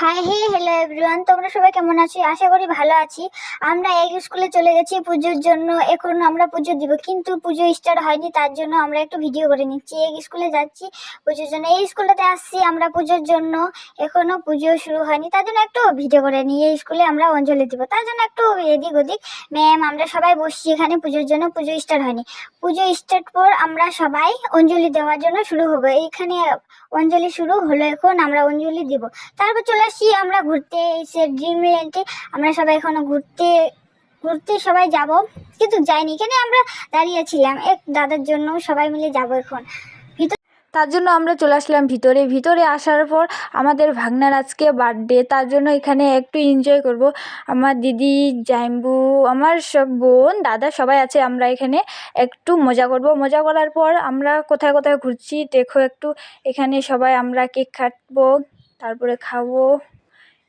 Hi hello everyone, তোমরা সবাই কেমন আছো? আশা করি ভালো আছি। আমরা এক স্কুলে চলে গেছি পুজোর জন্য। এখন আমরা পুজো দিব, কিন্তু পুজো স্টার্ট হয়নি, তার জন্য আমরা একটু ভিডিও করে নিচ্ছি। এক স্কুলে যাচ্ছি পুজোর জন্য, এই স্কুলটাতে আসছি আমরা পুজোর জন্য। এখনো পুজো শুরু হয়নি, তার জন্য একটু ভিডিও করে নিয়ে এই স্কুলে আমরা অঞ্জলি দিব, তার জন্য একটু এদিক ওদিক ম্যাম আমরা সবাই বসছি এখানে পুজোর জন্য। পুজো স্টার্ট হয়নি, পুজো স্টার্ট পর আমরা সবাই অঞ্জলি দেওয়ার জন্য শুরু হবো। এইখানে অঞ্জলি শুরু হলো, এখন আমরা অঞ্জলি দিব। তারপর চলে আসছি আমরা ঘুরতে, এসে ড্রিমল্যান্ডে আমরা সবাই এখনো ঘুরতে ঘুরতে সবাই যাব, কিন্তু যাইনি। এখানে আমরা দাঁড়িয়েছিলাম এক দাদার জন্য, সবাই মিলে যাব এখন। তার জন্য আমরা চলে আসলাম ভিতরে আসার পর আমাদের ভাগনার আজকে বার্থডে, তার জন্য এখানে একটু এনজয় করব। আমার দিদি, জাইম্বু, আমার সব বোন, দাদা সবাই আছে। আমরা এখানে একটু মজা করব। মজা করার পর আমরা কোথায় কোথায় ঘুরছি দেখো একটু। এখানে সবাই আমরা কেক কাটবো, তারপরে খাবো।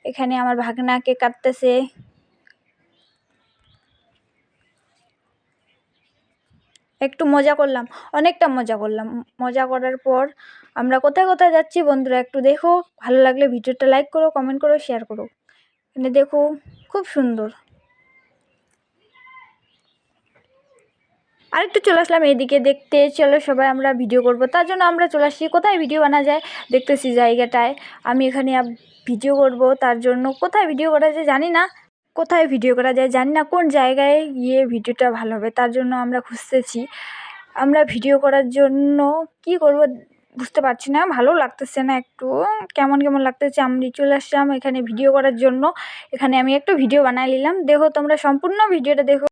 এখানে আমার ভাগনা কেক কাটতেছে। একটু মজা করলাম, অনেকটা মজা করলাম। মজা করার পর আমরা কোথায় কোথায় যাচ্ছি বন্ধুরা একটু দেখো। ভালো লাগলে ভিডিওটা লাইক করো, কমেন্ট করো, শেয়ার করো। এখানে দেখো খুব সুন্দর। আরেকটু চলে আসলাম এদিকে দেখতে। চলো সবাই আমরা ভিডিও করব, তার জন্য আমরা চলে আসছি। কোথায় ভিডিও বানা যায় দেখতেছি জায়গাটায়। আমি এখানে ভিডিও করব, তার জন্য কোথায় ভিডিও করা যায় জানি না। কোথায় ভিডিও করা যায় জানি না, কোন জায়গায় গিয়ে ভিডিওটা ভালো হবে, তার জন্য আমরা খুঁজতেছি। আমরা ভিডিও করার জন্য কি করব বুঝতে পারছি না, ভালো লাগতেছে না, একটু কেমন কেমন লাগতেছে। আমি চলে আসলাম এখানে ভিডিও করার জন্য। এখানে আমি একটু ভিডিও বানাই নিলাম, দেখো তোমরা সম্পূর্ণ ভিডিওটা দেখো।